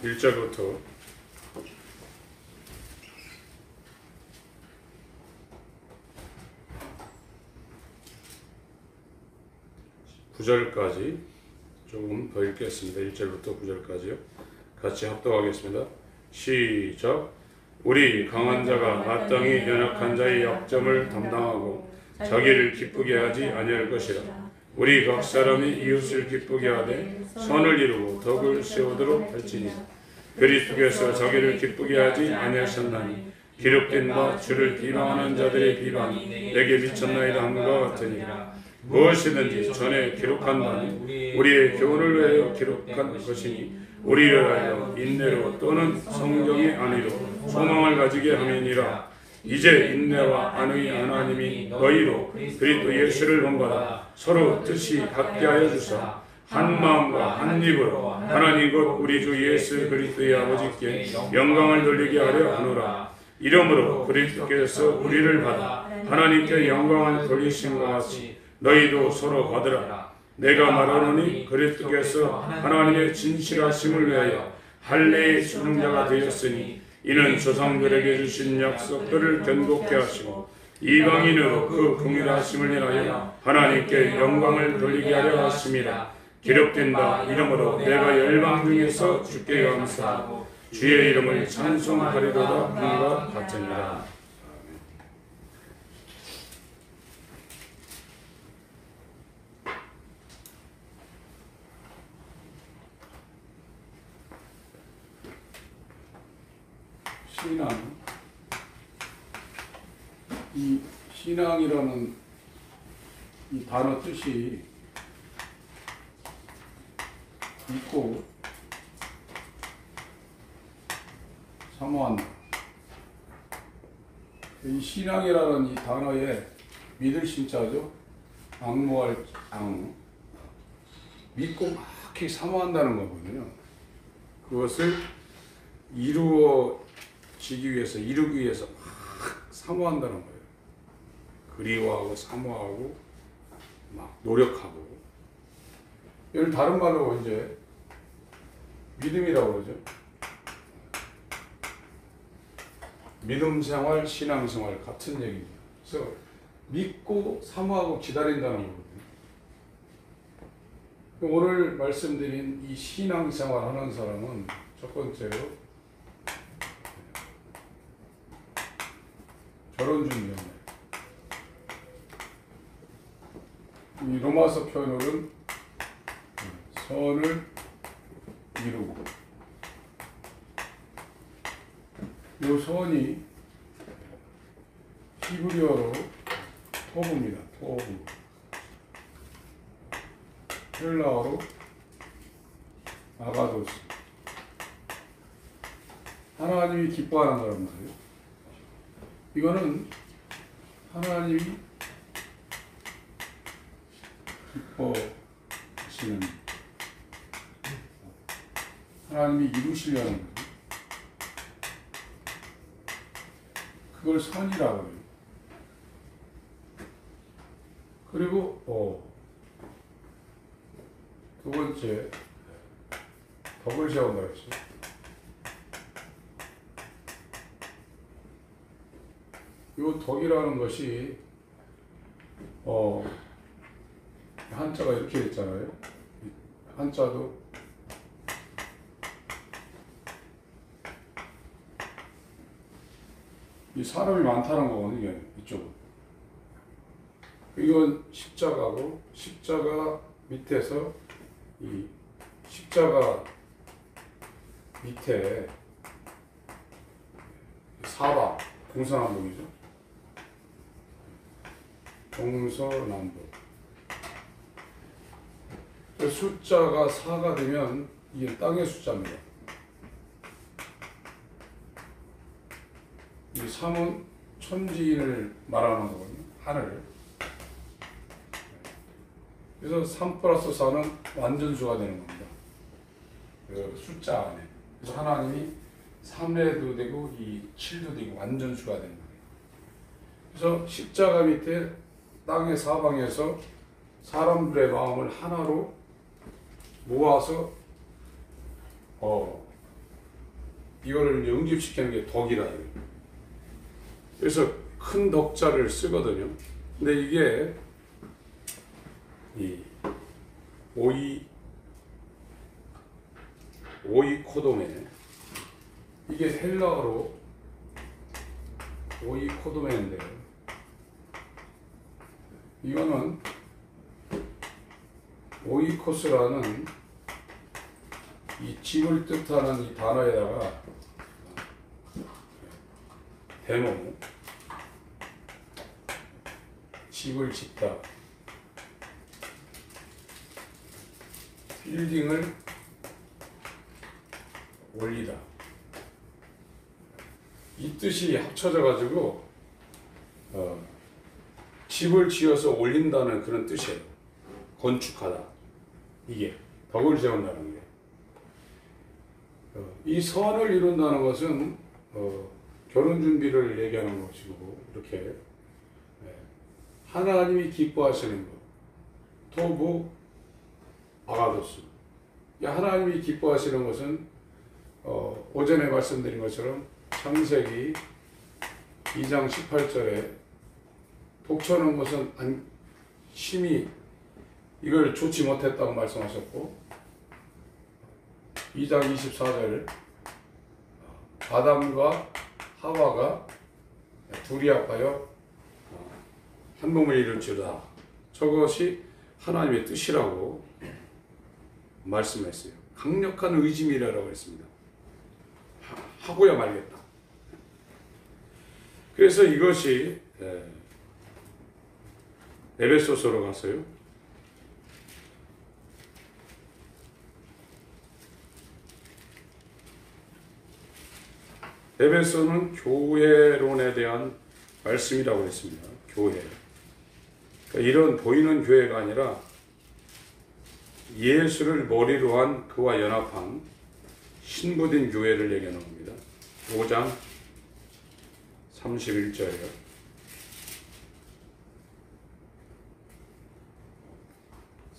1절부터 9절까지 조금 더 읽겠습니다. 1절부터 9절까지요. 같이 합독하겠습니다. 시작. 우리 강한 자가 마땅히 연약한 자의 약점을 담당하고 자기를 기쁘게 하지 아니할 것이라. 우리 각 사람이 이웃을 기쁘게 하되 선을 이루고 덕을 세우도록 할지니 그리스도께서 자기를 기쁘게 하지 아니하셨나니 기록된 바 주를 비방하는 자들의 비방이 내게 미쳤나이다 함과 같으니라. 무엇이든지 전에 기록한 바는 우리의 교훈을 위하여 기록한 것이니 우리를 하여 인내로 또는 성경의 안위로 소망을 가지게 함이니라. 이제 인내와 안의 하나님이 너희로 그리스도 예수를 본받아 서로 뜻이 같게 하여 주사 한 마음과 한 입으로 하나님 곧 우리 주 예수 그리스도의 아버지께 영광을 돌리게 하려 하노라. 이러므로 그리스도께서 우리를 받아 하나님께 영광을 돌리신 것 같이 너희도 서로 받으라. 내가 말하노니 그리스도께서 하나님의 진실하심을 위하여 할례의 수능자가 되었으니 이는 조상들에게 주신 약속들을 견고케 하시고 이방인으로 그 긍휼하심을 인하여 하나님께 영광을 돌리게 하려 하심이라. 기록된 바 이러므로 내가 열방 중에서 주께 감사하고 주의 이름을 찬송하리로다 함과 같으니라. 신앙, 이 신앙이라는 이 단어 뜻이 믿고 사모한다. 이 신앙이라는 이 단어에 믿을 신자죠. 앙모할 앙, 믿고 막 사모한다는 거거든요. 그것을 이루어지기 위해서, 이루기 위해서 막 사모한다는 거예요. 그리워하고 사모하고 막 노력하고. 이걸 다른 말로 이제 믿음이라고 그러죠. 믿음 생활, 신앙 생활 같은 얘기입니다. 그래서 믿고 사모하고 기다린다는 거거든요. 오늘 말씀드린 이 신앙 생활 하는 사람은 첫 번째로 결혼 준비합니다. 이 로마서 표현으로는 선을 이루고, 이 선이 히브리어로 토브입니다. 토브. 헬라어로 아가도스. 하나님이 기뻐하는 거란 말이에요. 이거는 하나님이 기뻐하시는, 하나님이 이루시려는 거예요. 그걸 선이라고 해요. 그리고 두 번째, 덕을 세운다 했죠. 이 덕이라는 것이 한자가 이렇게 있잖아요. 한자도 이 사람이 많다는 거거든요. 이쪽은. 이건 십자가고, 십자가 밑에서 이 십자가 밑에 사방, 동서남북이죠. 동서남북. 숫자가 4가 되면 이게 땅의 숫자입니다. 이 3은 천지인을 말하는 거거든요. 하늘. 그래서 3 플러스 4는 완전수가 되는 겁니다. 그 숫자 안에. 그래서 하나님이 3에도 되고 이 7도 되고 완전수가 되는 거예요. 그래서 십자가 밑에 땅의 사방에서 사람들의 마음을 하나로 모아서 이거를 이제 응집시키는 게 덕이라 이거예요. 그래서 큰 덕자를 쓰거든요. 근데 이게 이 오이코도메, 이게 헬라어로 오이코도메인데, 이거는 오이코스라는 이 집을 뜻하는 이 단어에다가 데모, 집을 짓다, 빌딩을 올리다, 이 뜻이 합쳐져 가지고 집을 지어서 올린다는 그런 뜻이에요. 건축하다, 이게 덕을 세운다는 게. 이 선을 이룬다는 것은 결혼 준비를 얘기하는 것이고, 이렇게 하나님이 기뻐하시는 것, 토부 아가도스. 하나님이 기뻐하시는 것은 오전에 말씀드린 것처럼 창세기 2장 18절에 독처는 것은 심히 이걸 좋지 못했다고 말씀하셨고, 2장 24절 아담과 하와가 둘이 합하여 한 몸을 이룰지어다. 저것이 하나님의 뜻이라고 말씀했어요. 강력한 의지미라고 했습니다. 하고야 말겠다. 그래서 이것이 에베소서로 가서요. 에베소는 교회론에 대한 말씀이라고 했습니다. 교회. 그러니까 이런 보이는 교회가 아니라 예수를 머리로 한 그와 연합한 신부된 교회를 얘기하는 겁니다. 5장 31절이요.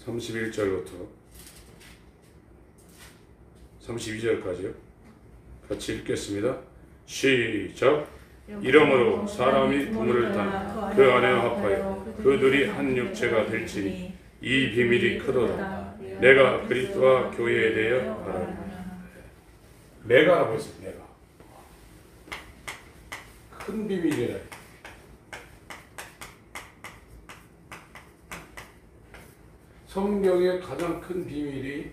31절부터 32절까지요. 같이 읽겠습니다. 시작. 이러므로 사람이 부모를 따라 그 안에 합하여 그들이 한 육체가 될지니 이 비밀이 크도다. 내가 그리스도와 교회에 대하여 말하리라. 내가라고 했어요. 내가. 큰 비밀이라. 성경의 가장 큰 비밀이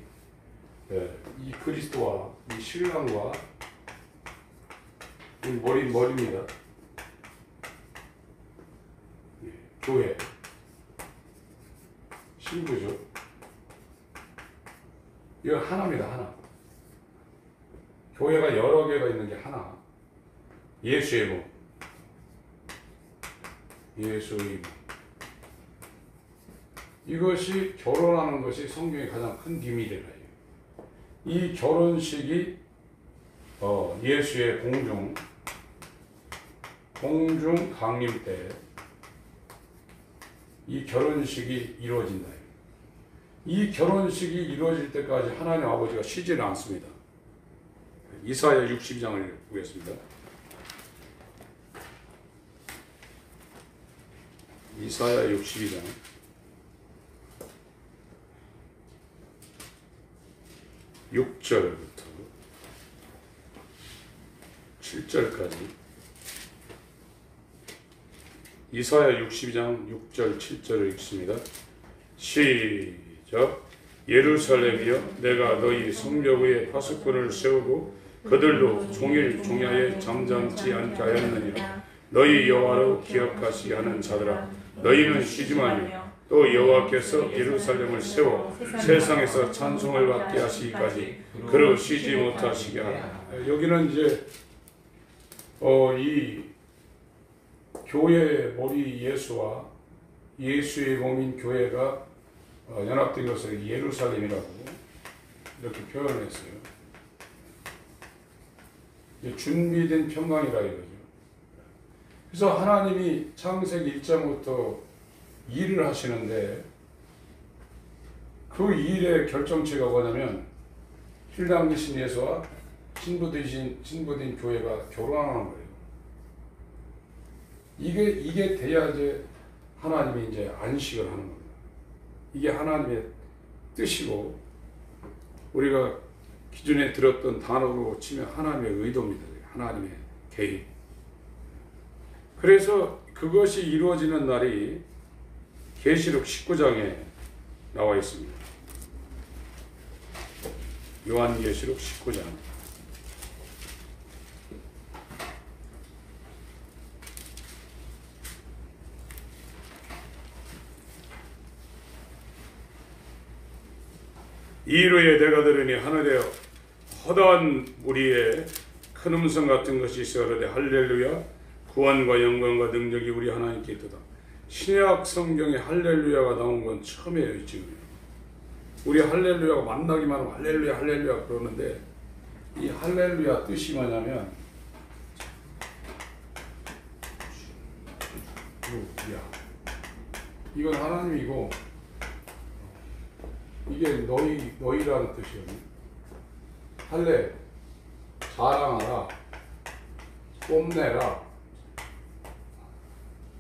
이 그리스도와 이 신랑과 이 머리입니다. 교회. 신부죠. 이거 하나입니다. 하나. 교회가 여러 개가 있는 게 하나. 예수의 몸. 예수의 몸. 이것이 결혼하는 것이 성경의 가장 큰 비밀이에요. 이 결혼식이 예수의 공중 강림 때 이 결혼식이 이루어진다. 이 결혼식이 이루어질 때까지 하나님 아버지가 쉬지는 않습니다. 이사야 62장을 보겠습니다. 이사야 62장 6절부터 7절까지. 이사야 62장 6절 7절을 읽습니다. 시작. 예루살렘이여, 내가 너희 성벽 위에 파수꾼을 세우고 그들도 종일 종야에 잠잠치 않게 하였느니라. 너희 여호와로 기억하시게 하는 자들아, 너희는 쉬지 말며 또 여호와께서 예루살렘을 세워 세상에서 찬송을 받게 하시기까지 그로 쉬지 못하시게 하라. 여기는 이제 이 교회의 머리 예수와 예수의 몸인 교회가 연합된 것을 예루살렘이라고 이렇게 표현했어요. 준비된 평강이라 이거죠. 그래서 하나님이 창세기 1장부터 일을 하시는데, 그 일의 결정체가 뭐냐면 신랑 되신 예수와 신부된 교회가 결혼하는 거예요. 이게 돼야 이제 하나님이 이제 안식을 하는 겁니다. 이게 하나님의 뜻이고, 우리가 기존에 들었던 단어로 치면 하나님의 의도입니다. 하나님의 계획. 그래서 그것이 이루어지는 날이 계시록 19장에 나와 있습니다. 요한계시록 19장. 이후에 내가 들으니 하늘에 허다한 무리에 큰 음성 같은 것이 있어 그러되 할렐루야, 구원과 영광과 능력이 우리 하나님께 있도다. 신약 성경에 할렐루야가 나온 건 처음이에요. 지금 우리 할렐루야가 만나기만 하면 할렐루야 할렐루야 그러는데, 이 할렐루야 뜻이 뭐냐면 이건 하나님이고, 이게 너희라는 뜻이거든요. 할례, 자랑하라, 뽐내라.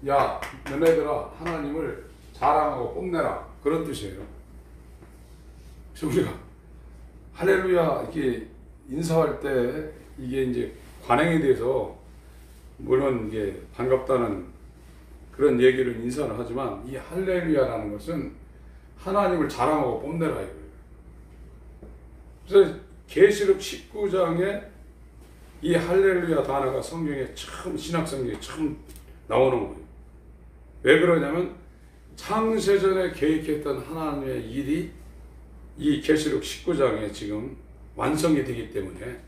야, 너네들아, 하나님을 자랑하고 뽐내라. 그런 뜻이에요. 그래서 우리가 할렐루야 이렇게 인사할 때 이게 이제 관행에 대해서 물론 이게 반갑다는 그런 얘기를 인사를 하지만, 이 할렐루야라는 것은 하나님을 자랑하고 뽐내라 이거예요. 그래서 계시록 19장에 이 할렐루야 단어가 성경에 처음, 신약 성경에 처음 나오는 거예요. 왜 그러냐면 창세전에 계획했던 하나님의 일이 이 계시록 19장에 지금 완성이 되기 때문에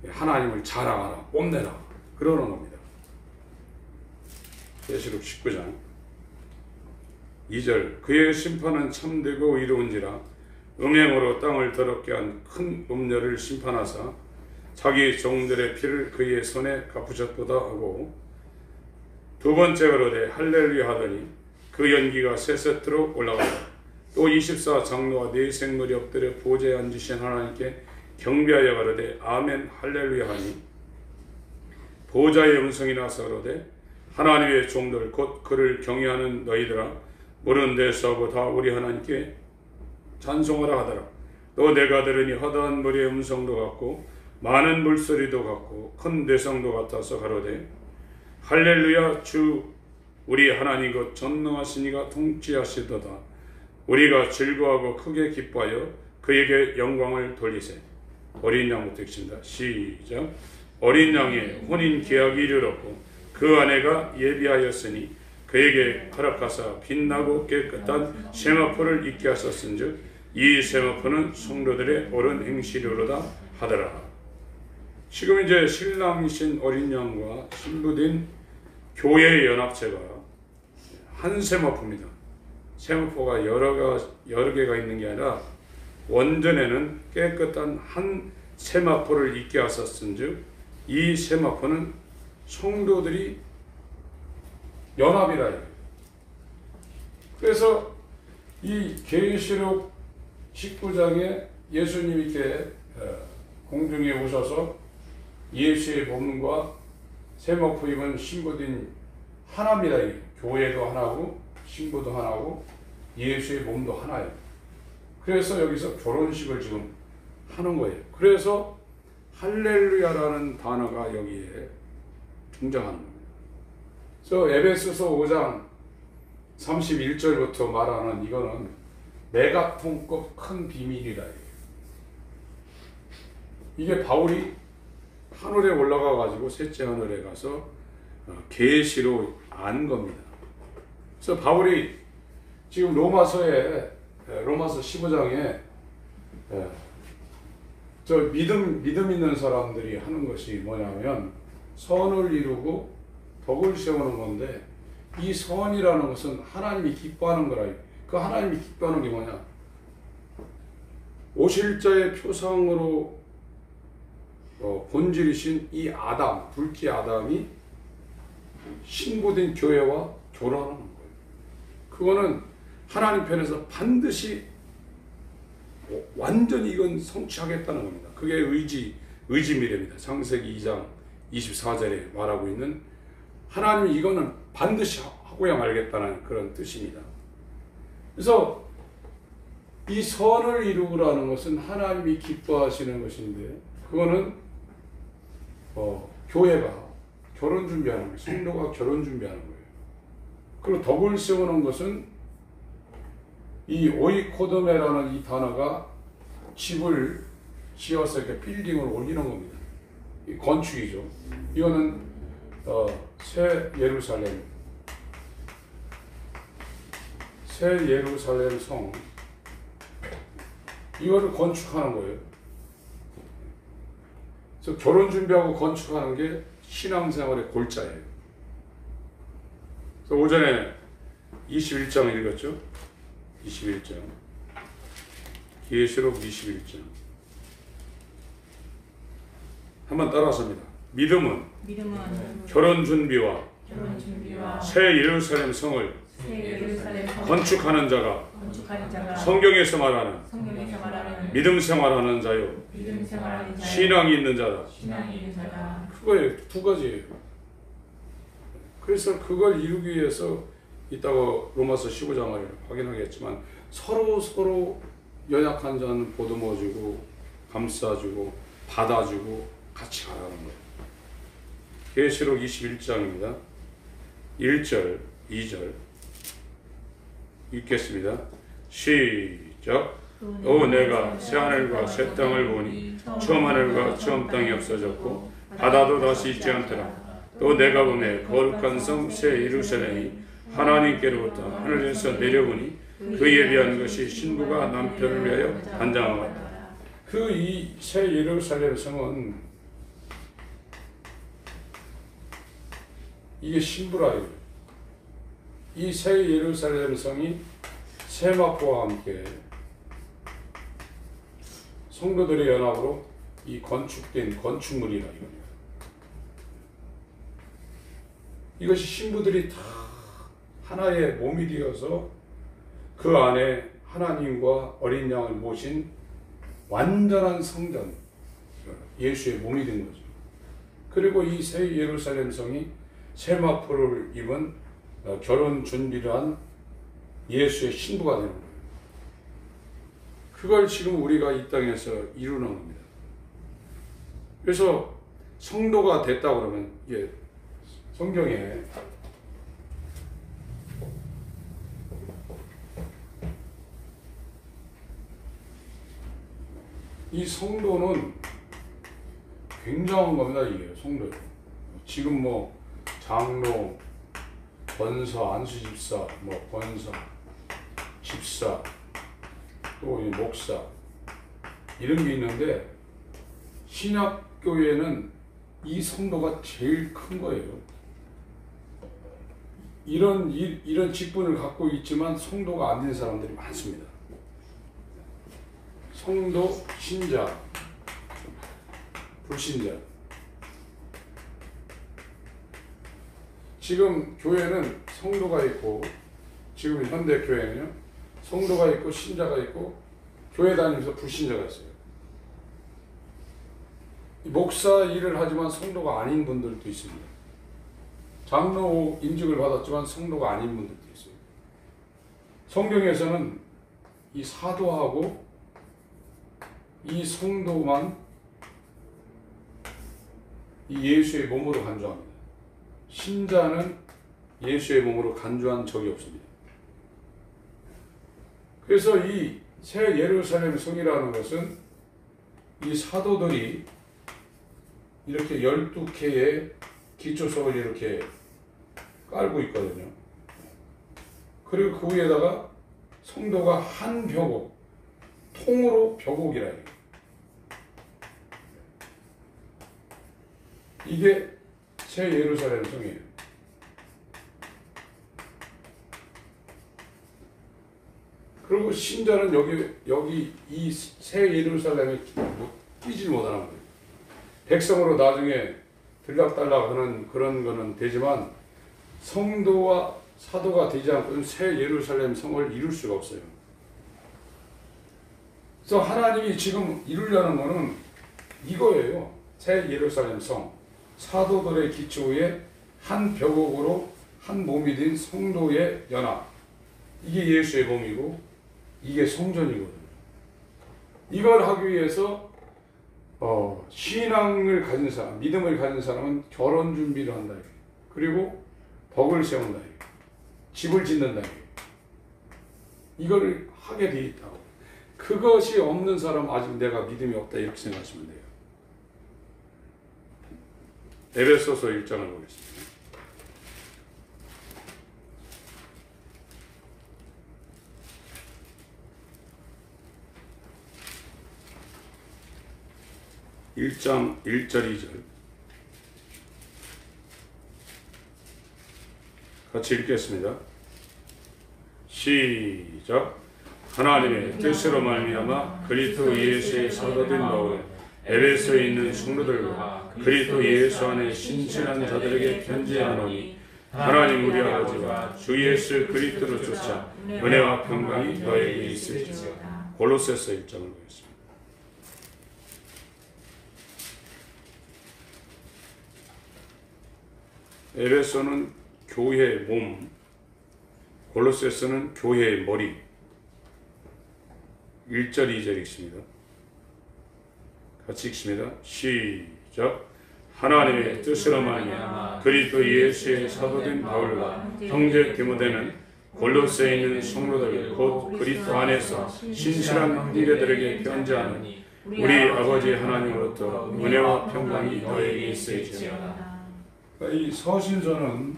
하나님을 자랑하라, 뽐내라 그러는 겁니다. 계시록 19장 2절, 그의 심판은 참되고 이로운지라 음행으로 땅을 더럽게 한 큰 음녀를 심판하사 자기 종들의 피를 그의 손에 갚으셨도다 하고, 두 번째 그러되 할렐루야 하더니 그 연기가 세세트로 올라가다. 또 24장로와 네 생물이 엎드려 보좌에 앉으신 하나님께 경배하여 가로되 아멘 할렐루야 하니, 보좌의 음성이 나서 그러되 하나님의 종들 곧 그를 경외하는 너희들아, 모든 데서하고 다 우리 하나님께 찬송하라 하더라. 또 내가 들으니 허다한 물의 음성도 같고 많은 물소리도 같고 큰 대성도 같아서 가로되 할렐루야, 주 우리 하나님 곧 전능하신 이가 통치하시도다. 우리가 즐거워하고 크게 기뻐하여 그에게 영광을 돌리세. 어린 양부터 읽습니다. 시작. 어린 양의 혼인 계약이 이르렀고 그 아내가 예비하였으니 그에게 허락하사 빛나고 깨끗한 세마포를 입게 하셨은즉 이 세마포는 성도들의 옳은 행실이로다 하더라. 지금 이제 신랑이신 어린 양과 신부된 교회의 연합체가 한 세마포입니다. 세마포가 여러 개가 있는 게 아니라 원전에는 깨끗한 한 세마포를 입게 하셨은즉 이 세마포는 성도들이 연합이라. 그래서 이 계시록 19장에 예수님이 이렇게 공중에 오셔서 예수의 몸과 세마포 입은 신부된 하나입니다. 교회도 하나고 신부도 하나고 예수의 몸도 하나예요. 그래서 여기서 결혼식을 지금 하는 거예요. 그래서 할렐루야라는 단어가 여기에 등장하는 겁니다. 그래서 에베소서 5장 31절부터 말하는 이거는 메가톤급 큰 비밀이라. 이게 바울이 하늘에 올라가 가지고 셋째 하늘에 가서 계시로 안 겁니다. 그래서 바울이 지금 로마서 15장에 저 믿음 있는 사람들이 하는 것이 뭐냐면 선을 이루고 덕을 세우는 건데, 이 선이라는 것은 하나님이 기뻐하는 거라. 그 하나님이 기뻐하는 게 뭐냐? 오실자의 표상으로 본질이신 이 아담, 불기 아담이 신부된 교회와 결혼하는 거예요. 그거는 하나님 편에서 반드시 완전히 이건 성취하겠다는 겁니다. 그게 의지, 의지미래입니다. 창세기 2장 24절에 말하고 있는 하나님이 이거는 반드시 하고야 말겠다는 그런 뜻입니다. 그래서 이 선을 이루라는 것은 하나님이 기뻐하시는 것인데 그거는 교회가 결혼 준비하는 거예요. 성도가 결혼 준비하는 거예요. 그리고 덕을 세우는 것은 이 오이코도메라는 이 단어가 집을 지어서 이렇게 빌딩을 올리는 겁니다. 이 건축이죠. 이거는 새 예루살렘 성 이거를 건축하는 거예요. 그래서 결혼 준비하고 건축하는 게 신앙생활의 골자예요. 그래서 오전에 21장 읽었죠? 21장 계시록 21장 한번 따라서입니다. 믿음은 결혼 준비와 새 예루살렘 성을 건축하는 자가 성경에서 말하는 믿음 생활하는 자요 신앙이 있는 자다. 그거예요. 두 가지예요. 그래서 그걸 이루기 위해서 이따가 로마서 15장을 확인하겠지만 서로 연약한 자는 보듬어주고 감싸주고 받아주고 같이 가라는 거예요. 계시록 21장입니다. 1절 2절 읽겠습니다. 시작. 또 내가 새 하늘과 새 땅을 보니 처음 하늘과 처음 땅이 없어졌고 바다도 다시 있지 않더라. 또 내가 보매 거룩한 성 새 예루살렘이 하나님께로부터 하늘에서 내려오니 그에 비한 것이 신부가 남편을 위하여 단장하였다. 그 이 새 예루살렘 성은 이게 신부라. 이 새 예루살렘 성이 세마포와 함께 성도들의 연합으로 이 건축된 건축물이라 이겁니다. 이것이 신부들이 다 하나의 몸이 되어서 그 안에 하나님과 어린 양을 모신 완전한 성전, 예수의 몸이 된 거죠. 그리고 이 새 예루살렘 성이 세마포를 입은 결혼 준비를 한 예수의 신부가 되는 거예요. 그걸 지금 우리가 이 땅에서 이루는 겁니다. 그래서 성도가 됐다 그러면 이게 성경에 이 성도는 굉장한 겁니다. 이게 성도. 지금 뭐 장로, 권사, 안수집사, 뭐 권사, 집사, 또 목사 이런 게 있는데 신약교회는 이 성도가 제일 큰 거예요. 이런 직분을 갖고 있지만 성도가 안 된 사람들이 많습니다. 성도, 신자, 불신자. 지금 교회는 성도가 있고, 지금 현대 교회는요, 성도가 있고 신자가 있고 교회 다니면서 불신자가 있어요. 목사 일을 하지만 성도가 아닌 분들도 있습니다. 장로 인직을 받았지만 성도가 아닌 분들도 있어요. 성경에서는 이 사도하고 이 성도만 이 예수의 몸으로 간주합니다. 신자는 예수의 몸으로 간주한 적이 없습니다. 그래서 이 새 예루살렘 성이라는 것은 이 사도들이 이렇게 12개의 기초석을 이렇게 깔고 있거든요. 그리고 그 위에다가 성도가 한 벽옥, 통으로 벽옥이라 해요. 이게 새 예루살렘 성이에요. 그리고 신자는 여기 이 새 예루살렘에 끼지 못하는 거예요. 백성으로 나중에 들락달락 하는 그런 거는 되지만 성도와 사도가 되지 않고는 새 예루살렘 성을 이룰 수가 없어요. 그래서 하나님이 지금 이루려는 거는 이거예요. 새 예루살렘 성. 사도들의 기초에 한 벽옥으로 한 몸이 된 성도의 연합. 이게 예수의 몸이고 이게 성전이거든요. 이걸 하기 위해서 신앙을 가진 사람, 믿음을 가진 사람은 결혼 준비를 한다. 그리고 덕을 세운다. 집을 짓는다. 이걸 하게 돼 있다고. 그것이 없는 사람은 아직 내가 믿음이 없다 이렇게 생각하시면 돼요. 에베소서 1장을 보겠습니다. (1장) 1절 2절 같이 읽겠습니다. 시작. 하나님의 뜻으로 말미암아 그리스도 예수의 사도된 바울 에베소에 있는 성도들과 그리스도 예수 안에 신실한 자들에게 편지하노니 하나님 우리 아버지와 주 예수 그리스도로 쫓아 은혜와 평강이 너에게 있을지어다. 골로새서 1장을 보겠습니다. 에베소는 교회의 몸, 골로새서는 교회의 머리. 1절 2절 읽습니다. 같이 읽습니다. 시작. 하나님의 뜻으로 말미암아 그리스도 예수의 사도된 바울과 형제 디모데는 골로새에 있는 성도들 곧 그리스도 안에서 신실한 형제들에게 편지하노니 우리 아버지 하나님으로부터 은혜와 평강이 너에게 있을지어다. 이 서신서는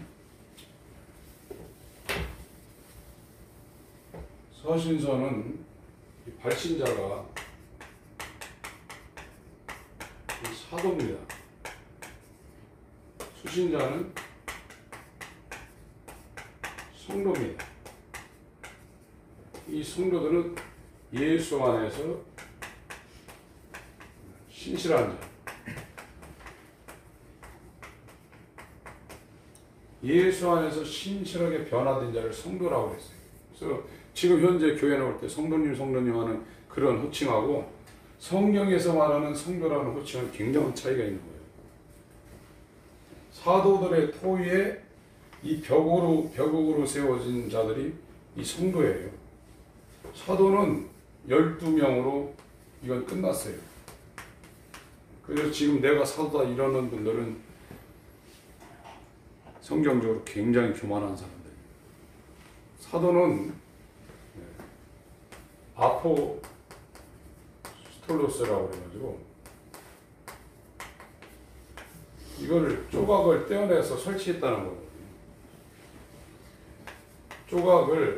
이 발신자가 사도입니다. 수신자는 성도입니다. 이 성도들은 예수 안에서 신실한 자, 예수 안에서 신실하게 변화된 자를 성도라고 했어요. 그래서 지금 현재 교회 나올 때 성도님 하는 그런 호칭하고 성경에서 말하는 성도라는 호칭은 굉장한 차이가 있는 거예요. 사도들의 토위에 이 벽옥으로 세워진 자들이 이 성도예요. 사도는 12명으로 이건 끝났어요. 그래서 지금 내가 사도다 이러는 분들은 성경적으로 굉장히 교만한 사람들입니다. 사도는 아포스톨로스라고 해가지고 이거를 조각을 떼어내서 설치했다는 거거든요. 조각을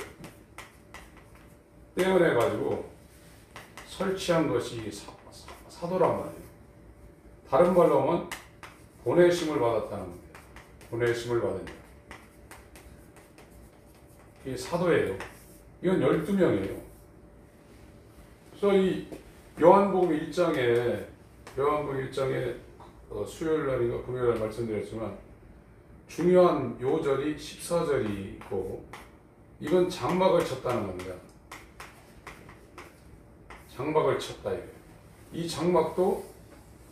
떼어내가지고 설치한 것이 사도란 말이에요. 다른 말로 하면 보내심을 받았다는 겁니다. 보내심을 받은 자. 이게 사도예요. 이건 12명이에요. 그래서 이 요한복음 1장에 수요일 날인가 금요일 날 말씀드렸지만 중요한 요절이 14절이 있고 이건 장막을 쳤다는 겁니다. 장막을 쳤다 이거예요. 이 장막도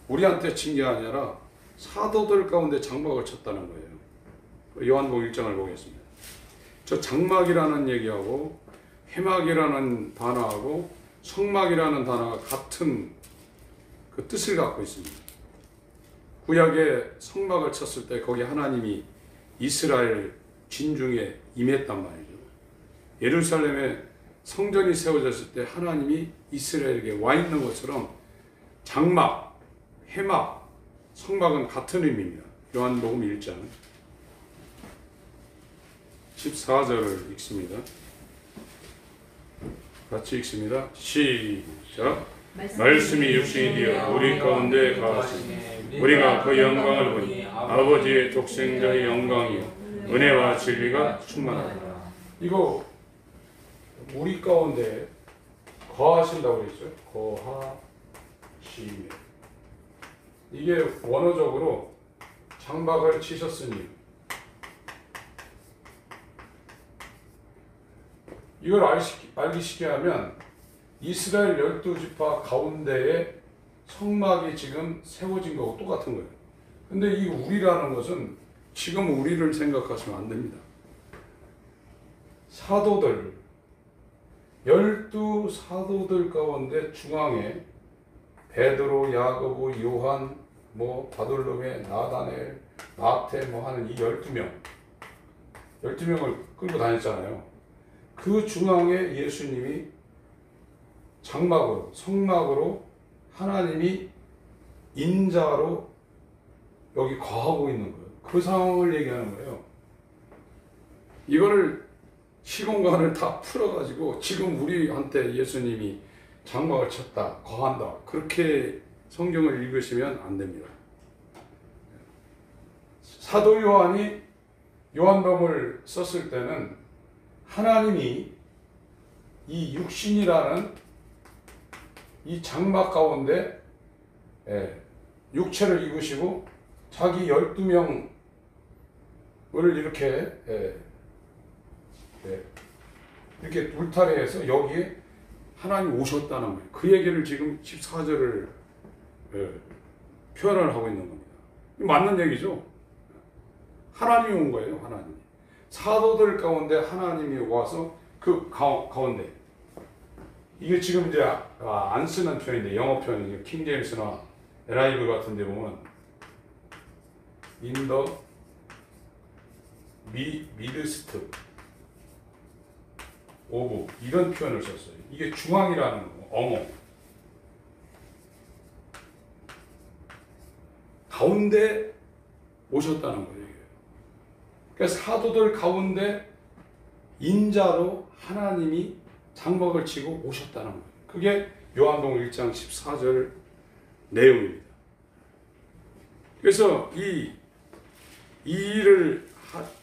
우리한테 친 게 아니라 사도들 가운데 장막을 쳤다는 거예요. 요한복음 1장을 보겠습니다. 저 장막이라는 얘기하고 회막이라는 단어하고 성막이라는 단어가 같은 그 뜻을 갖고 있습니다. 구약에 성막을 쳤을 때 거기 하나님이 이스라엘 진중에 임했단 말이죠. 예루살렘에 성전이 세워졌을 때 하나님이 이스라엘에게 와 있는 것처럼 장막, 회막, 성막은 같은 의미입니다. 요한복음 1장 14절을 읽습니다. 같이 읽습니다. 시작. 말씀이 육신이 되어 우리 가운데 거하시니 우리가 그 영광을 보니 아버지의 독생자의 영광이요 은혜와 진리가 충만하다. 이거 우리 가운데 거하신다고 그랬죠. 거하시며 이게 원어적으로 장막을 치셨으니 이걸 알기 쉽게 하면 이스라엘 12지파 가운데에 성막이 지금 세워진 거하고 똑같은 거예요. 근데 이 우리라는 것은 지금 우리를 생각하시면 안 됩니다. 사도들, 12사도들 가운데 중앙에 베드로, 야고보, 요한, 바돌로메, 나다넬, 마태 하는 이 12명을 끌고 다녔잖아요. 그 중앙에 예수님이 장막으로, 성막으로 하나님이 인자로 여기 거하고 있는 거예요. 그 상황을 얘기하는 거예요. 이거를 시공간을 다 풀어가지고 지금 우리한테 예수님이 장막을 쳤다, 거한다, 그렇게 성경을 읽으시면 안 됩니다. 사도 요한이 요한복음을 썼을 때는 하나님이 이 육신이라는 이 장막 가운데 육체를 입으시고 자기 12명을 이렇게 울타리에서 여기에 하나님 오셨다는 거예요. 그 얘기를 지금 14절을 표현을 하고 있는 겁니다. 맞는 얘기죠. 하나님이 온 거예요. 하나님이. 사도들 가운데 하나님이 와서 그 가운데, 이게 지금 이제 안 쓰는 표현인데 영어 표현이죠. 킹제임스나 NIV 같은 데 보면 in the midst of 이런 표현을 썼어요. 이게 중앙이라는 거, 어머. 가운데 오셨다는 거예요. 그러니까 사도들 가운데 인자로 하나님이 장막을 치고 오셨다는 거예요. 그게 요한복음 1장 14절 내용입니다. 그래서 이 일을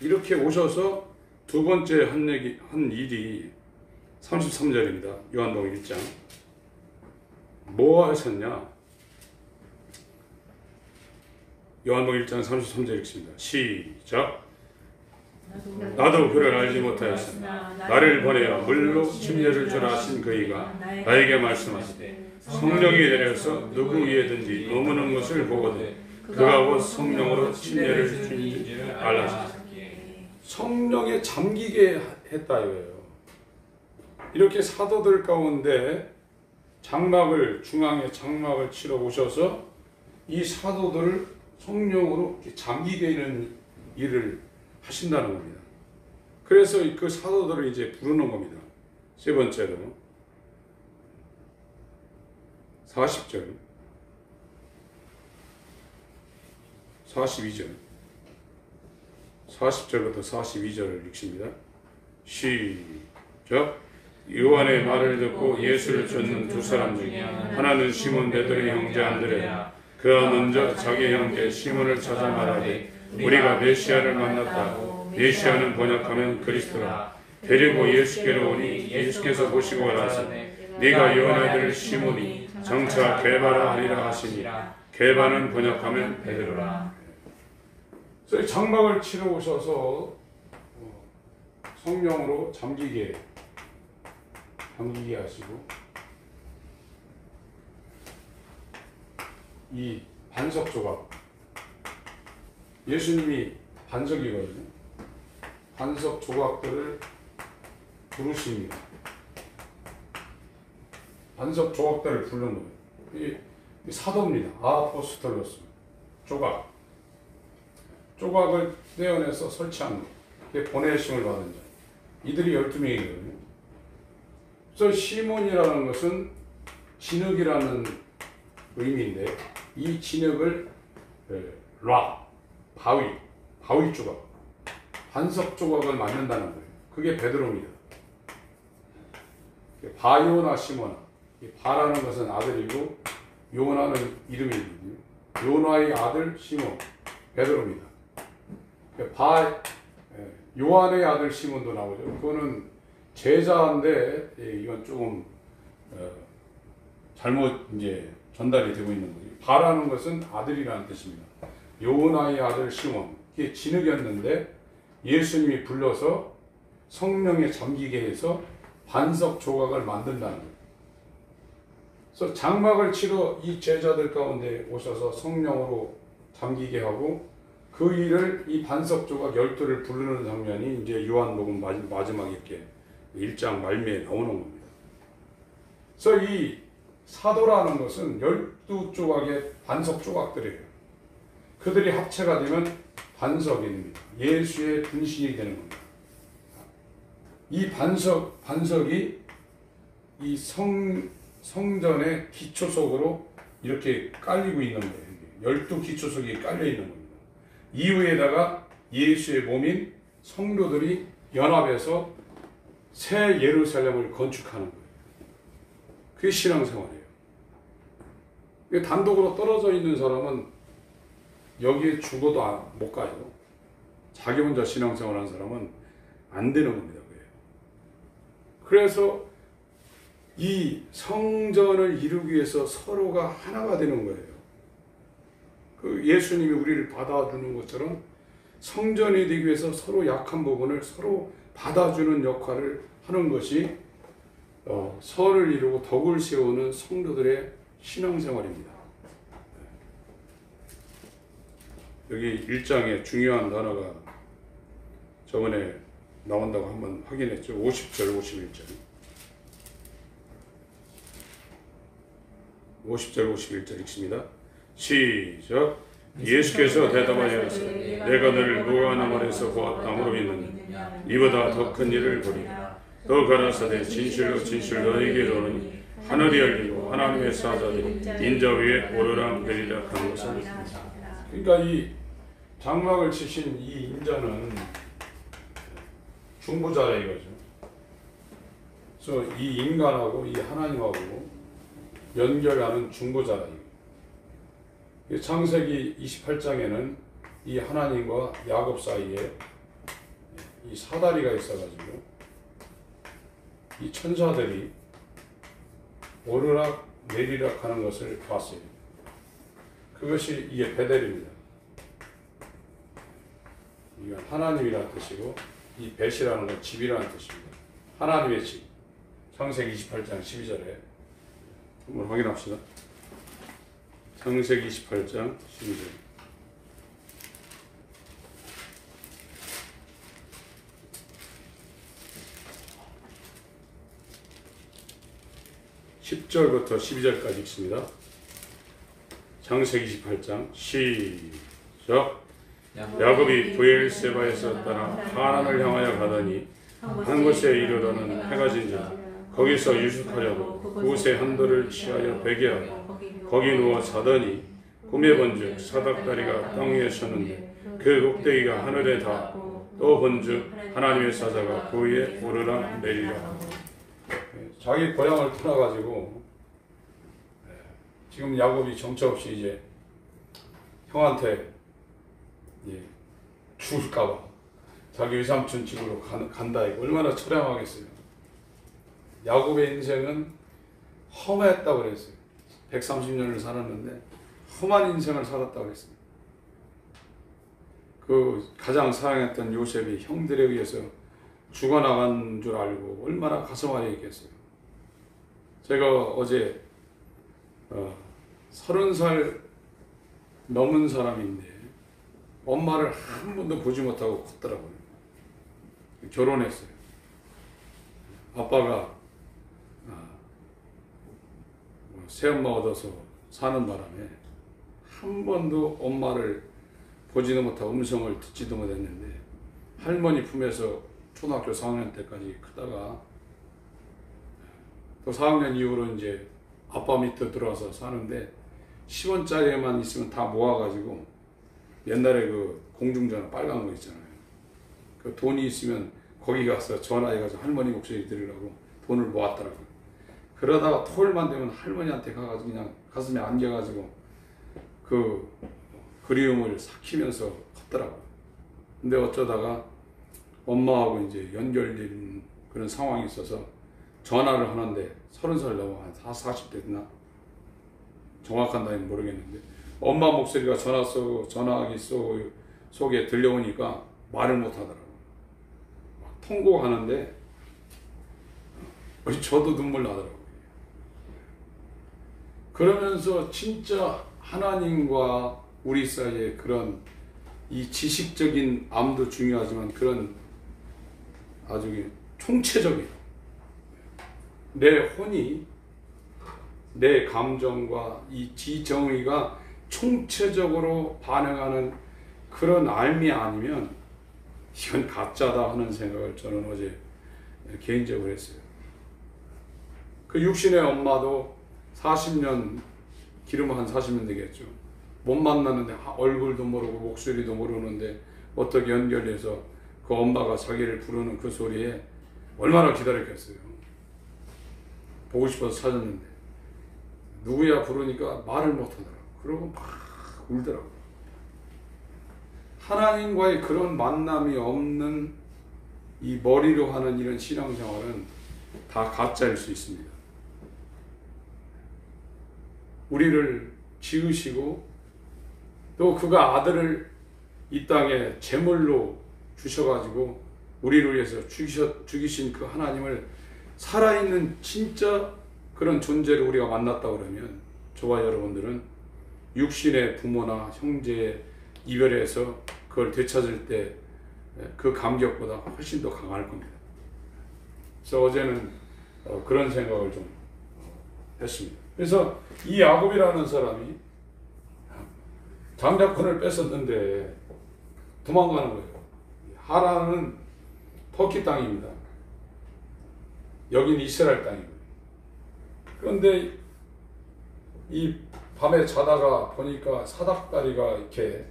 이렇게 오셔서 두 번째 한 일이 33절입니다. 요한복음 1장. 뭐 하셨냐? 요한복음 1장 33절 읽습니다. 시작. 나도 그를 알지 못하였으나 나를 보내어 물로 침례를 주라 하신 그이가 나에게 말씀하시되 성령이 내려서 누구 위에든지 머무는 것을 보거든 그가 곧 성령으로 침례를 주는지를 알라. 성령에 잠기게 했다 이거예요. 이렇게 사도들 가운데 중앙에 장막을 치러 오셔서 이 사도들을 성령으로 잠기게 하는 일을 하신다는 겁니다. 그래서 그 사도들을 이제 부르는 겁니다. 세 번째로 40절 42절 40절부터 42절을 읽습니다. 시작. 요한의 말을 듣고 예수를 쫓는 두 사람 중에 하나는 시몬 베드로의 형제 안드레. 그가 먼저 자기 형제 시몬을 찾아 말하되 우리가 메시아를 만났다. 메시아는 번역하면 그리스도라. 데리고 예수께로 오니 예수께서 보시고 말하시되 네가 요한의 아들 시몬이 장차 게바라 하리라 하시니 게바는 번역하면 베드로라. 그래서 장막을 치러 오셔서 성령으로 잠기게 하시고 이 반석 조각, 예수님이 반석이거든요. 반석 조각들을 부르십니다. 반석 조각들을 부르는 거예요. 이 사도입니다. 아포스톨로스. 조각을 떼어내서 설치한 거. 그게 보내심을 받은 자. 이들이 12명이거든요. 그래서 시몬이라는 것은 진흙이라는 의미인데 이 진흙을 바위 조각, 반석 조각을 만든다는 거예요. 그게 베드로입니다. 바요나 시모나. 바라는 것은 아들이고 요나는 이름이거든요. 요나의 아들 시몬, 베드로입니다. 요한의 아들 시몬도 나오죠. 그거는 제자인데 이건 조금 잘못 이제 전달이 되고 있는 거죠. 바라는 것은 아들이라는 뜻입니다. 요나의 아들 시몬, 이게 진흙이었는데 예수님이 불러서 성령에 잠기게 해서 반석 조각을 만든다는 거예요. 그래서 장막을 치러 이 제자들 가운데 오셔서 성령으로 잠기게 하고 그 일을 이 반석 조각 12를 부르는 장면이 이제 요한복음 마지막에 이렇게 1장 말미에 나오는 겁니다. 그래서 이 사도라는 것은 12조각의 반석 조각들이에요. 그들이 합체가 되면 반석이 됩니다. 예수의 분신이 되는 겁니다. 이 반석이 이 성전의 기초석으로 이렇게 깔리고 있는 거예요. 12기초석이 깔려 있는 겁니다. 이후에다가 예수의 몸인 성도들이 연합해서 새 예루살렘을 건축하는 거예요. 그게 신앙생활이에요. 단독으로 떨어져 있는 사람은 여기에 죽어도 못 가요. 자기 혼자 신앙생활하는 사람은 안 되는 겁니다. 그래서 이 성전을 이루기 위해서 서로가 하나가 되는 거예요. 그 예수님이 우리를 받아주는 것처럼 성전이 되기 위해서 서로 약한 부분을 서로 받아주는 역할을 하는 것이 서를 이루고 덕을 세우는 성도들의 신앙생활입니다. 여기 1장에 중요한 단어가 저번에 나온다고 한번 확인했죠. 50절, 51절. 50절, 51절 읽습니다. 시작. 예수께서 대답하여 이르시되 내가 너를 무관함에서 보았다므로 믿느니 이보다 더 큰 일을 보리라. 또 가라사대 진실로 진실로 너희에게 이르노니 하늘이 열리고 하나님의 사자들이 인자 위에 오르락내리락 하는 것을. 그러니까 이 장막을 치신 이 인자는 중보자라 이거죠. 그래서 이 인간하고 이 하나님하고 연결하는 중보자라 이거. 창세기 28장에는 이 하나님과 야곱 사이에 이 사다리가 있어가지고 이 천사들이 오르락 내리락 하는 것을 봤어요. 그것이 이게 베델입니다. 이건 하나님이라는 뜻이고 이 벳이라는 건 집이라는 뜻입니다. 하나님의 집. 창세기 28장 12절에 한번 확인합시다. 창세기 28장 12절. (10절부터) (12절까지) 읽습니다. 창세기 28장 시작. 야곱이 브엘세바에서 떠나 하란을 향하여 가더니 한 곳에 이르러는 해가 진지라. 거기서 유숙하려고 그곳에 한돌을 취하여 베개하고 거기 누워 자더니 꿈에 본즉 사닥다리가 땅 위에 섰는데 그 꼭대기가 하늘에 닿았고 또 본즉 하나님의 사자가 그 위에 오르락 내리락. 자기 고향을 떠나가지고 지금 야곱이 정처 없이 이제 형한테 죽을까봐 자기 외삼촌 집으로 간다. 이거 얼마나 처량하겠어요. 야곱의 인생은 험했다고 그랬어요. 130년을 살았는데 험한 인생을 살았다고 그랬습니다. 그 가장 사랑했던 요셉이 형들에 의해서 죽어나간 줄 알고 얼마나 가슴 아리겠어요. 제가 어제 30살 넘은 사람인데 엄마를 한 번도 보지 못하고 컸더라고요. 결혼했어요. 아빠가 새엄마 얻어서 사는 바람에 한 번도 엄마를 보지도 못하고 음성을 듣지도 못했는데 할머니 품에서 초등학교 4학년 때까지 크다가 또 4학년 이후로 이제 아빠 밑에 들어와서 사는데 10원짜리만 있으면 다 모아가지고 옛날에 그 공중전화 빨간 거 있잖아요. 그 돈이 있으면 거기 가서 전화해가지고 할머니 목소리 들으려고 돈을 모았더라고요. 그러다가 토요일만 되면 할머니한테 가가지고 그냥 가슴에 안겨가지고 그 그리움을 삭히면서 컸더라고요. 근데 어쩌다가 엄마하고 이제 연결된 그런 상황이 있어서 전화를 하는데 30살 넘어 한 40대 됐나? 정확한 나이는 모르겠는데 엄마 목소리가 전화기 속에 들려오니까 말을 못 하더라고요. 막 통곡하는데 저도 눈물 나더라고요. 그러면서 진짜 하나님과 우리 사이에 그런 이 지식적인 암도 중요하지만 그런 아주 총체적인 내 혼이 내 감정과 이 지정의가 총체적으로 반응하는 그런 알미 아니면 이건 가짜다 하는 생각을 저는 어제 개인적으로 했어요. 그 육신의 엄마도 40년, 기르면 한 40년 되겠죠. 못 만났는데 얼굴도 모르고 목소리도 모르는데 어떻게 연결해서 그 엄마가 자기를 부르는 그 소리에 얼마나 기다렸겠어요. 보고 싶어서 찾았는데 누구야 부르니까 말을 못하더라고. 그러고 막 울더라고. 하나님과의 그런 만남이 없는 이 머리로 하는 이런 신앙생활은 다 가짜일 수 있습니다. 우리를 지으시고 또 그가 아들을 이 땅에 제물로 주셔가지고 우리를 위해서 죽이신 그 하나님을 살아있는 진짜 그런 존재를 우리가 만났다 그러면 저와 여러분들은 육신의 부모나 형제의 이별에서 그걸 되찾을 때 그 감격보다 훨씬 더 강할 겁니다. 그래서 어제는 그런 생각을 좀 했습니다. 그래서 이 야곱이라는 사람이 장자권을 뺏었는데 도망가는 거예요. 하란은 터키 땅입니다. 여긴 이스라엘 땅이고요. 그런데 이 밤에 자다가 보니까 사닥다리가 이렇게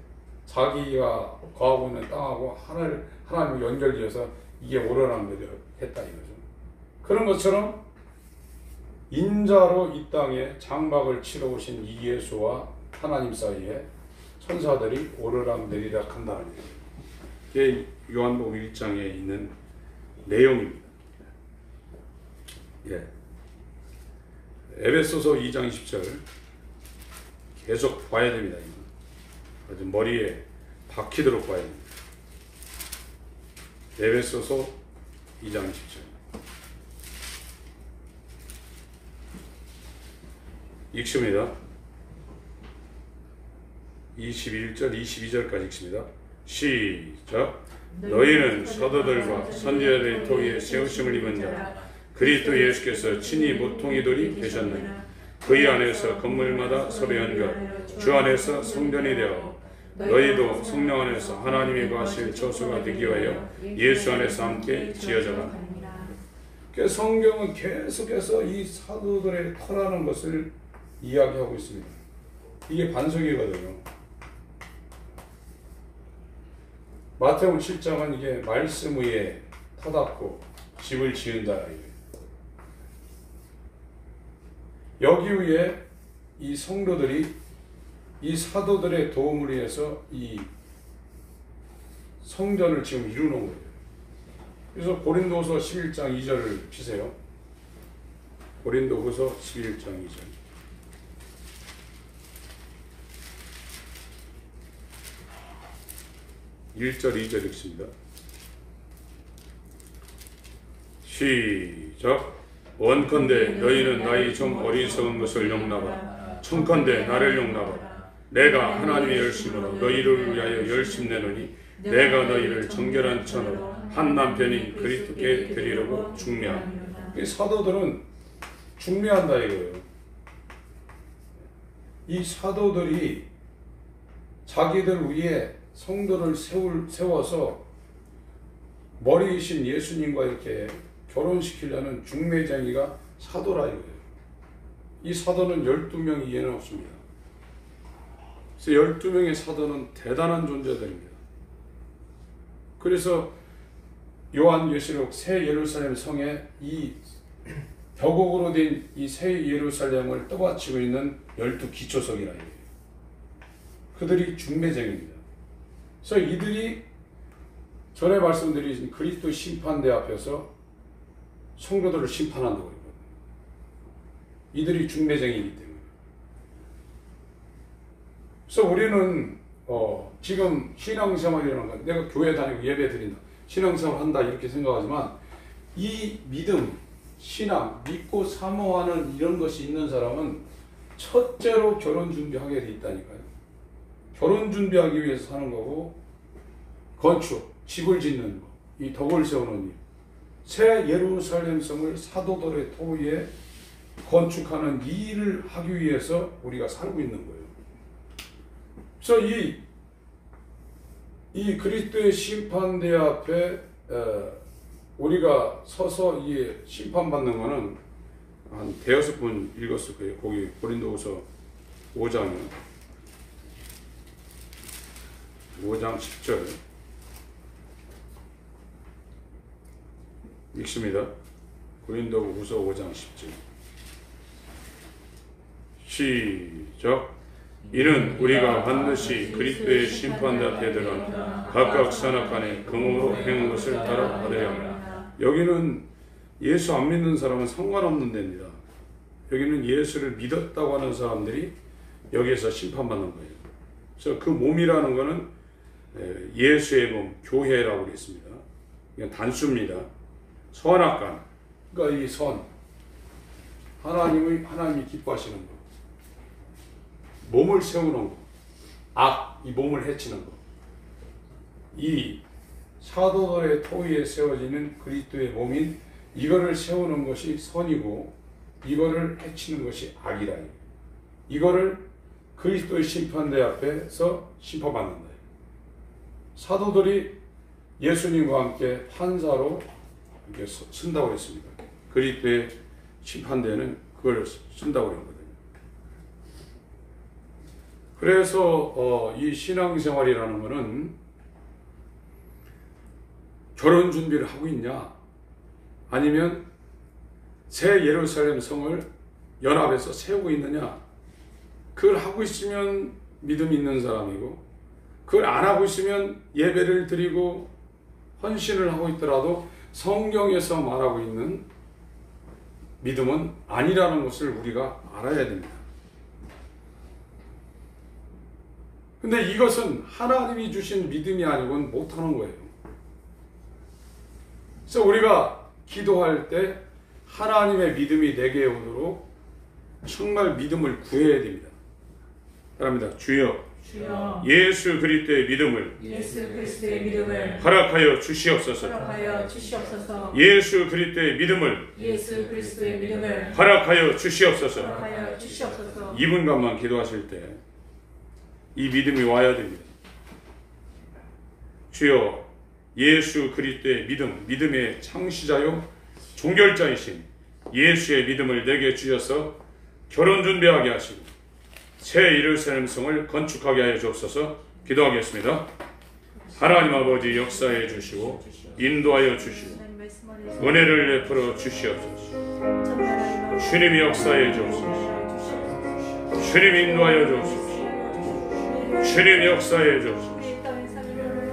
자기가 거하고 있는 땅하고 하나님을 연결지어서 이게 오르락 내리락 했다 이거죠. 그런 것처럼 인자로 이 땅에 장막을 치러 오신 이 예수와 하나님 사이에 천사들이 오르락 내리락 한다는 얘기예요. 이게 요한복음 1장에 있는 내용입니다. 예. 에베소서 2장 20절 계속 봐야 됩니다. 아주 머리에 박히도록 봐야 됩니다. 에베소서 2장 20절 읽습니다. 21절 22절까지 읽습니다. 시작. 너희는 사도들과 선지자들의 토기에 세우심을 입은 자 그리스도 예수께서 친히 모퉁이돌이 되셨느니 그의 안에서 건물마다 서로 연결 주 안에서 성전이 되어 너희도 성령 안에서 하나님이 거하실 저수가 되기 위하여 예수 안에서 함께 지어져라. 그래서 성경은 계속해서 이 사도들의 터라는 것을 이야기하고 있습니다. 이게 반석이거든요. 마태복음 7장은 이게 말씀 위에 터닫고 집을 지은다. 여기 위에 이 성도들이 이 사도들의 도움을 위해서 이 성전을 지금 이루는 거예요. 그래서 고린도후서 11장 2절을 피세요. 고린도후서 11장 2절. (1절) (2절) 읽습니다. 시작. 원컨대 너희는 나이 좀 어리석은 것을 용납하라. 청컨대 나를 용납하라. 내가 하나님의 열심으로 너희를 위하여 열심 내노니 내가 너희를 정결한 천으로 한 남편인 그리스도께 드리려고 중매하노라. 이 사도들은 중매한다 이거예요. 이 사도들이 자기들 위에 성도를 세워서 머리이신 예수님과 이렇게 결혼시키려는 중매쟁이가 사도라 이거예요. 이 사도는 12명 이외에는 없습니다. 그래서 12명의 사도는 대단한 존재들입니다. 그래서 요한계시록 새 예루살렘 성에 이 벽옥으로 된 이 새 예루살렘을 떠받치고 있는 12기초석이라 이거예요. 그들이 중매쟁이입니다. 그래서 이들이 전에 말씀드린 그리스도 심판대 앞에서 성도들을 심판한다고 그러거든요. 이들이 중매쟁이이기 때문에. 그래서 우리는 지금 신앙생활이라는 건 내가 교회 다니고 예배 드린다, 신앙생활 한다 이렇게 생각하지만 이 믿음, 신앙, 믿고 사모하는 이런 것이 있는 사람은 첫째로 결혼 준비하게 돼 있다니까요. 결혼 준비하기 위해서 사는 거고, 건축, 집을 짓는 거, 이 덕을 세우는 일, 새 예루살렘 성을 사도들의 토위에 건축하는 이 일을 하기 위해서 우리가 살고 있는 거예요. 그래서 이 그리스도의 심판대 앞에 우리가 서서 이 심판받는 거는 한 대여섯 번 읽었을 거예요. 거기 고린도후서 5장 10절 읽습니다. 고린도후서 5장 10절 시작. 이는 우리가 반드시 그리스도의 심판대 앞에 들어가 각각 선악간에 금으로 행한 것을 따라 받아야 합니다. 여기는 예수 안 믿는 사람은 상관없는 데입니다. 여기는 예수를 믿었다고 하는 사람들이 여기에서 심판받는 거예요. 그래서 그 몸이라는 것은 예수의 몸, 교회라고 그랬습니다. 이건 단수입니다. 선악간, 그러니까 이 선, 하나님이 기뻐하시는 거, 몸을 세우는 거, 악, 이 몸을 해치는 거, 이 사도들의 토위에 세워지는 그리스도의 몸인 이거를 세우는 것이 선이고, 이거를 해치는 것이 악이라. 이거를 그리스도의 심판대 앞에서 심판받는 거예요. 사도들이 예수님과 함께 판사로 이렇게 쓴다고 했습니다. 그리스도의 심판대는 그걸 쓴다고 했거든요. 그래서 이 신앙생활이라는 것은 결혼 준비를 하고 있냐, 아니면 새 예루살렘 성을 연합해서 세우고 있느냐, 그걸 하고 있으면 믿음이 있는 사람이고, 그걸 안 하고 있으면 예배를 드리고 헌신을 하고 있더라도 성경에서 말하고 있는 믿음은 아니라는 것을 우리가 알아야 됩니다. 근데 이것은 하나님이 주신 믿음이 아니고는 못하는 거예요. 그래서 우리가 기도할 때 하나님의 믿음이 내게 오도록 정말 믿음을 구해야 됩니다. 바랍니다. 주여, 예수 그리스도의 믿음을 허락하여 주시옵소서. 예수 그리스도의 믿음을 허락하여 주시옵소서. 2분간만 기도하실 때 이 믿음이 와야 됩니다. 주여, 예수 그리스도의 믿음의 창시자요 종결자이신 예수의 믿음을 내게 주셔서 결혼 준비하게 하시고 새 예루살렘 성을 건축하게 하여 주옵소서. 기도하겠습니다. 하나님 아버지, 역사해 주시고 인도하여 주시고 은혜를 베풀어 주시옵소서. 주님이 역사해 주옵소서. 주님 인도하여 주옵소서. 주님 역사해 주옵소서.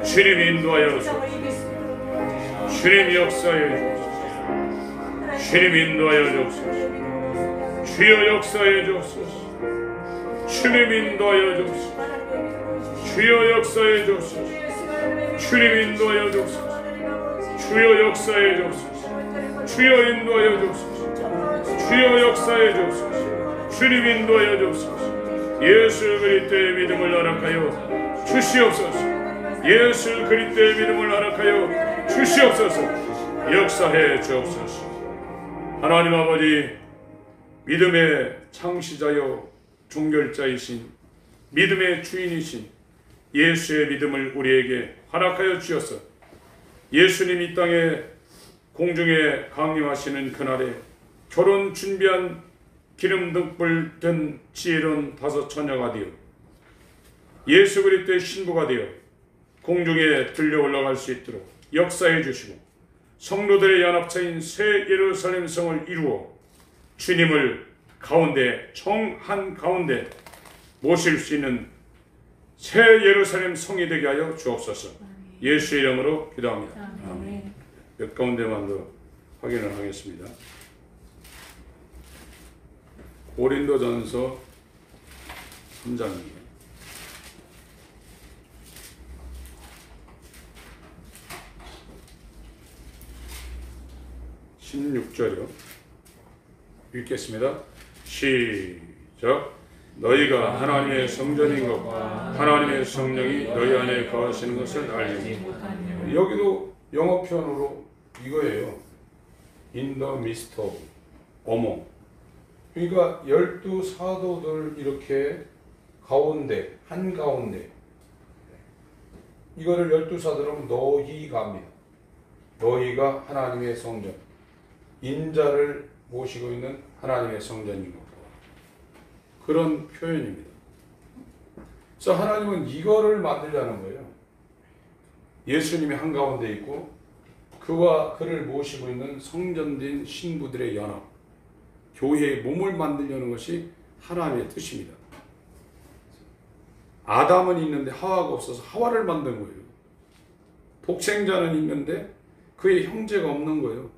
주님 인도하여 주옵소서. 주님 역사해 주옵소서. 주님 인도하여 주옵소서. 주여 역사해 주옵소서. 주님 인도하여 주옵소서. 주여 역사해 주옵소서. 주님 인도하여 주옵소서. 주여 역사해 주옵소서. 주여 인도하여 주옵소서. 주여 역사해 주옵소서. 주님 인도하여 주옵소서. 예수 그리스도의 믿음을 허락하여 주시옵소서. 예수 그리스도의 믿음을 허락하여 주시옵소서. 역사해 주옵소서. 하나님 아버지, 믿음의 창시자요 종결자이신 믿음의 주인이신 예수의 믿음을 우리에게 허락하여 주셔서 예수님 이 땅에 공중에 강림하시는 그날에 결혼 준비한 기름 등불 든 지혜로운 다섯 처녀가 되어 예수 그리스도의 신부가 되어 공중에 들려 올라갈 수 있도록 역사해 주시고 성도들의 연합체인 새 예루살렘 성을 이루어 주님을 가운데 정한 가운데 모실 수 있는 새 예루살렘 성이 되게 하여 주옵소서. 예수의 이름으로 기도합니다. 아멘. 몇 가운데만 더 확인을 하겠습니다. 고린도전서 3장입니다. 16절이요. 읽겠습니다. 시작. 시작. 너희가 하나님의 성전인 것과 하나님의 성령이 너희 안에 거하시는 것을 알지. 여기도 영어 표현으로 이거예요. In the midst of, among. 그러니까 12사도들 이렇게 가운데, 한가운데. 이거를 12사도는 너희가 합니다. 너희가 하나님의 성전, 인자를 모시고 있는 하나님의 성전인 것과 그런 표현입니다. 그래서 하나님은 이거를 만들자는 거예요. 예수님이 한가운데 있고 그와 그를 모시고 있는 성전된 신부들의 연합, 교회의 몸을 만들려는 것이 하나님의 뜻입니다. 아담은 있는데 하와가 없어서 하와를 만든 거예요. 독생자는 있는데 그의 형제가 없는 거예요.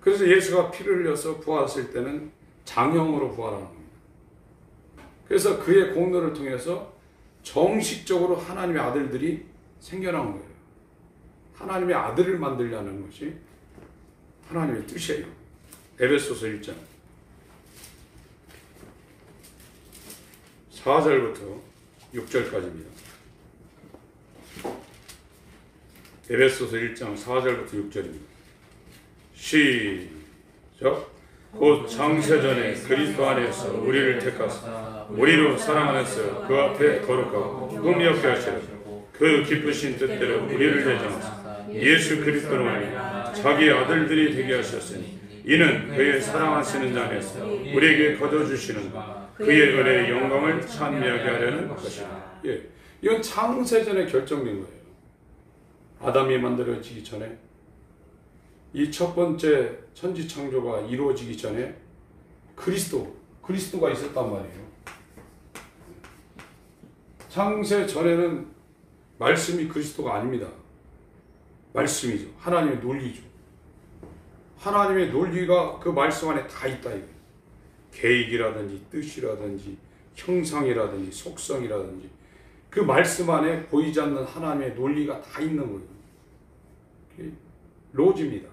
그래서 예수가 피를 흘려서 부활했을 때는 장형으로 부활하는 겁니다. 그래서 그의 공로를 통해서 정식적으로 하나님의 아들들이 생겨난 거예요. 하나님의 아들을 만들려는 것이 하나님의 뜻이에요. 에베소서 1장 4절부터 6절까지입니다. 에베소서 1장 4절부터 6절입니다. 시작. 곧 창세전에 그리스도 안에서 우리를 택하사 우리로 사랑 안에서 그 앞에 거룩하고 흥미롭게 하시라. 그 기쁘신 뜻대로 우리를 대정하사 예수 그리스도로 말미암아 자기 아들들이 되게 하셨으니 이는 그의 사랑하시는 자 안에서 우리에게 거둬주시는 그의 은혜의 영광을 찬미하게 하려는 것이다. 예, 이건 창세전에 결정된 거예요. 아담이 만들어지기 전에 이 첫 번째 천지 창조가 이루어지기 전에 그리스도가 있었단 말이에요. 창세 전에는 말씀이 그리스도가 아닙니다. 말씀이죠. 하나님의 논리죠. 하나님의 논리가 그 말씀 안에 다 있다 이거예요. 계획이라든지 뜻이라든지 형상이라든지 속성이라든지 그 말씀 안에 보이지 않는 하나님의 논리가 다 있는 거예요. 로지입니다.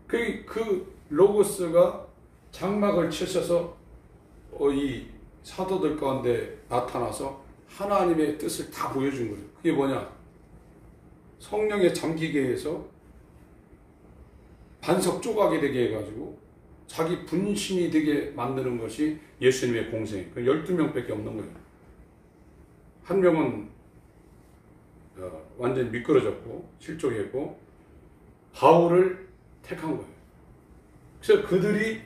그 로고스가 장막을 치셔서 이 사도들 가운데 나타나서 하나님의 뜻을 다 보여준 거예요. 그게 뭐냐? 성령에 잠기게 해서 반석 조각이 되게 해가지고 자기 분신이 되게 만드는 것이 예수님의 공생. 12명밖에 없는 거예요. 한 명은 완전히 미끄러졌고 실족했고 바울을 택한 거예요. 그래서 그들이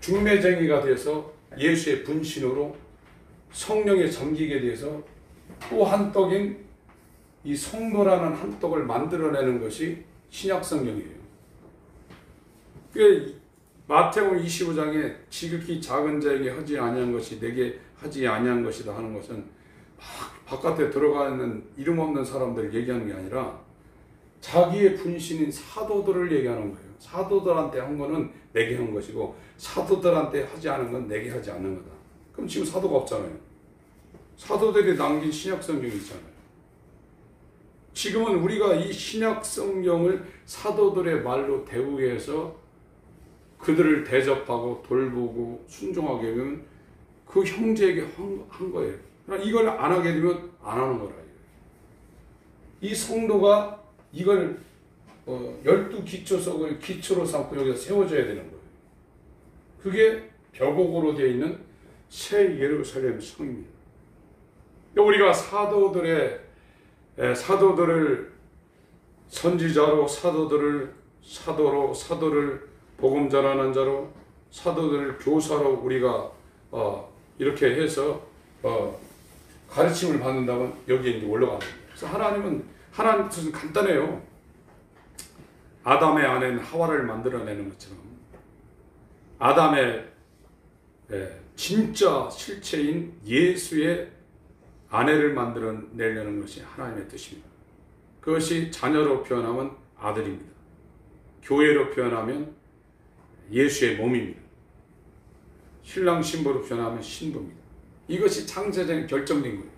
중매쟁이가 돼서 예수의 분신으로 성령에 잠기게 돼서 또 한 떡인 이 성도라는 한 떡을 만들어내는 것이 신약성경이에요. 마태복음 25장에 지극히 작은 자에게 하지 아니한 것이 내게 하지 아니한 것이다 하는 것은 막 바깥에 들어가는 이름 없는 사람들을 얘기하는 게 아니라 자기의 분신인 사도들을 얘기하는 거예요. 사도들한테 한 거는 내게 한 것이고 사도들한테 하지 않은 건 내게 하지 않는 거다. 그럼 지금 사도가 없잖아요. 사도들이 남긴 신약성경이 있잖아요. 지금은 우리가 이 신약성경을 사도들의 말로 대우해서 그들을 대접하고 돌보고 순종하게 되면 그 형제에게 한 거예요. 그러나 이걸 안 하게 되면 안 하는 거라. 이 성도가 이걸 12기초석을 기초로 삼고 여기서 세워져야 되는 거예요. 그게 벽옥으로 되어 있는 새 예루살렘 성입니다. 우리가 사도들을 선지자로, 사도들을 사도로, 사도를 복음 전하는 자로, 사도들을 교사로 우리가 이렇게 해서 가르침을 받는다면 여기에 이제 올라가는 거예요. 그래서 하나님 뜻은 간단해요. 아담의 아내는 하와를 만들어내는 것처럼 아담의 진짜 실체인 예수의 아내를 만들어내려는 것이 하나님의 뜻입니다. 그것이 자녀로 표현하면 아들입니다. 교회로 표현하면 예수의 몸입니다. 신랑 신부로 표현하면 신부입니다. 이것이 창세전에 결정된 거예요.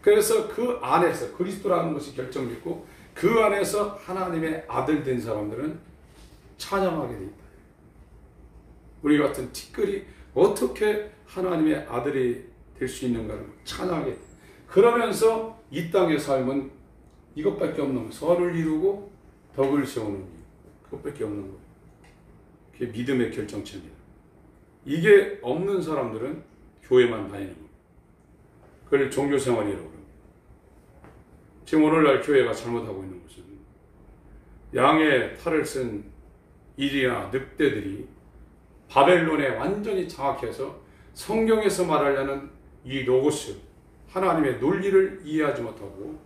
그래서 그 안에서 그리스도라는 것이 결정됐고 그 안에서 하나님의 아들 된 사람들은 찬양하게 돼 있다. 우리 같은 티끌이 어떻게 하나님의 아들이 될 수 있는가를 찬양하게 돼. 그러면서 이 땅의 삶은 이것밖에 없는 거예요. 선을 이루고 덕을 세우는 일. 그것밖에 없는 거예요. 그게 믿음의 결정체입니다. 이게 없는 사람들은 교회만 다니는 거예요. 그걸 종교생활이라고 합니다. 지금 오늘날 교회가 잘못하고 있는 것은 양의 탈을 쓴 일이나 늑대들이 바벨론에 완전히 장악해서 성경에서 말하려는 이 로고스, 하나님의 논리를 이해하지 못하고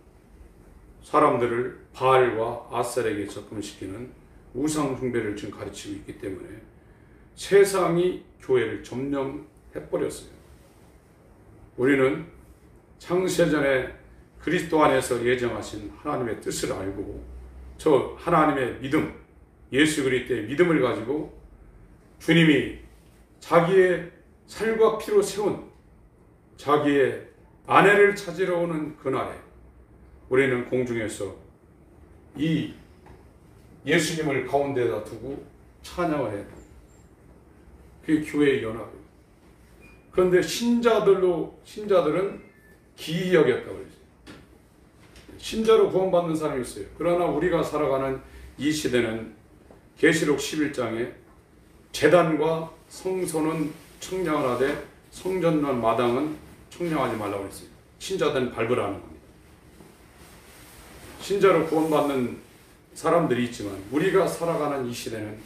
사람들을 바알과 아셀에게 접근시키는 우상 숭배를 지금 가르치고 있기 때문에 세상이 교회를 점령해버렸어요. 우리는 창세전에 그리스도 안에서 예정하신 하나님의 뜻을 알고 저 하나님의 믿음, 예수 그리스도의 믿음을 가지고 주님이 자기의 살과 피로 세운 자기의 아내를 찾으러 오는 그날에 우리는 공중에서 이 예수님을 가운데다 두고 찬양을 해야 돼요. 그게 교회의 연합이에요. 그런데 신자들은 기이 여겼다고 그랬어요. 신자로 구원받는 사람이 있어요. 그러나 우리가 살아가는 이 시대는 계시록 11장에 제단과 성소는 청량을 하되 성전과 마당은 청량하지 말라고 했어요. 신자들은 밟으라는 겁니다. 신자로 구원받는 사람들이 있지만 우리가 살아가는 이 시대는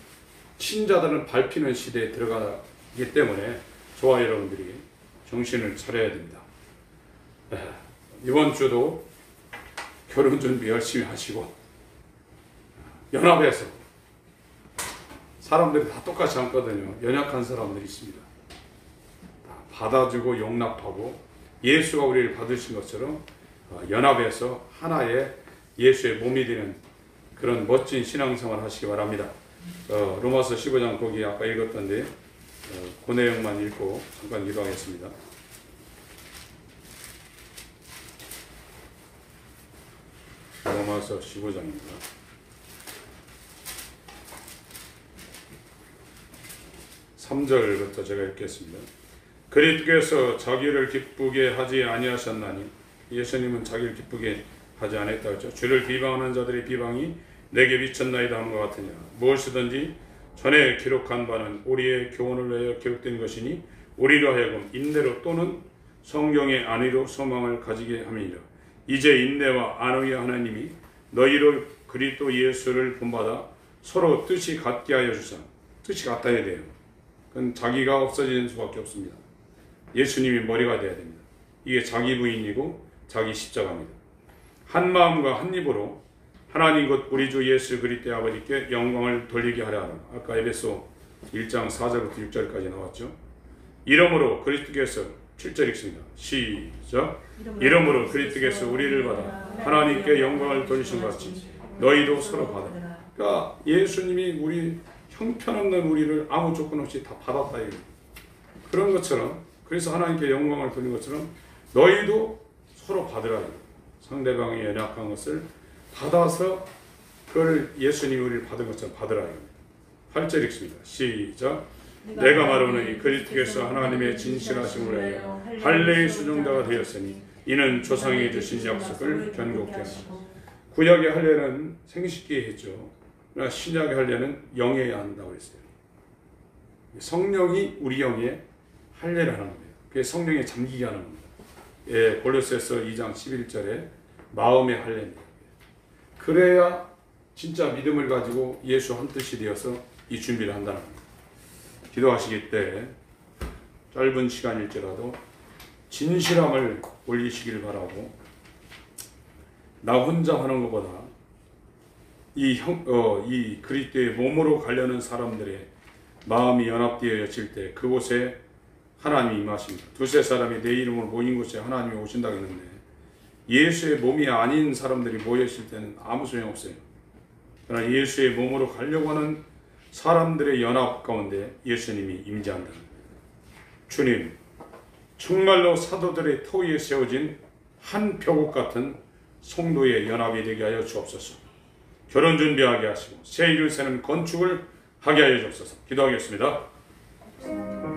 신자들은 밟히는 시대에 들어가기 때문에 저와 여러분들이 정신을 차려야 됩니다. 이번 주도 결혼 준비 열심히 하시고 연합해서 사람들이 다 똑같지 않거든요. 연약한 사람들이 있습니다. 다 받아주고 용납하고 예수가 우리를 받으신 것처럼 연합해서 하나의 예수의 몸이 되는 그런 멋진 신앙생활 하시기 바랍니다. 로마서 15장 거기 아까 읽었던데 그 내용만 읽고 잠깐 기도하겠습니다. 로마서 15장입니다. 3절부터 제가 읽겠습니다. 그리스도께서 자기를 기쁘게 하지 아니하셨나니, 예수님은 자기를 기쁘게 하지 않았다 했죠. 주를 비방하는 자들의 비방이 내게 미쳤나이다 하는 것 같으냐. 무엇이든지 전에 기록한 바는 우리의 교훈을 위하여 기록된 것이니 우리로 하여금 인내로 또는 성경의 안위로 소망을 가지게 함이니라. 이제 인내와 안위의 하나님이 너희로 그리스도 예수를 본받아 서로 뜻이 같게 하여 주사. 뜻이 같아야 돼요. 그건 자기가 없어지는 수밖에 없습니다. 예수님이 머리가 돼야 됩니다. 이게 자기 부인이고 자기 십자가입니다. 한 마음과 한 입으로 하나님 곧 우리 주 예수 그리스도의 아버지께 영광을 돌리게 하라 하라. 아까 에베소 1장 4절부터 6절까지 나왔죠. 이러므로 그리스도께서 7절 읽습니다. 시작. 이러므로 그리스도께서 우리를 받아 하나님께 영광을 돌리신 것 같이 너희도 서로 받아. 그러니까 예수님이 우리 형편없는 우리를 아무 조건 없이 다 받았다. 그런 것처럼, 그래서 하나님께 영광을 돌린 것처럼 너희도 서로 받으라. 상대방이 연약한 것을 받아서 그걸 예수님이 우리를 받은 것처럼 받으라. 8절 읽습니다. 시작. 내가 말하노니 그리스도께서 하나님의 진실하심을 위하여 할례의 수종자가 되었으니 이는 조상이 주신 약속을 견고케 하시고. 구약의 할례는 생식기에 했죠. 그러나 신약의 할례는 영해야 한다고 했어요. 성령이 우리 영에 할례를 하는 겁니다. 그게 성령에 잠기게 하는 겁니다. 예, 골로새서 2장 11절에 마음의 할례입니다. 그래야 진짜 믿음을 가지고 예수 한 뜻이 되어서 이 준비를 한다는 겁니다. 기도하시기 때 짧은 시간일지라도 진실함을 올리시길 바라고, 나 혼자 하는 것보다 이 그리스도의 몸으로 가려는 사람들의 마음이 연합되어질 때 그곳에 하나님이 임하십니다. 두세 사람이 내 이름으로 모인 곳에 하나님이 오신다고 했는데 예수의 몸이 아닌 사람들이 모였을 때는 아무 소용없어요. 그러나 예수의 몸으로 가려고 하는 사람들의 연합 가운데 예수님이 임재한다는 거예요. 주님, 정말로 사도들의 터 위에 세워진 한 벽옥 같은 성도의 연합이 되게 하여 주옵소서. 결혼 준비하게 하시고 새 일을 세는 건축을 하게 하여 주옵소서. 기도하겠습니다.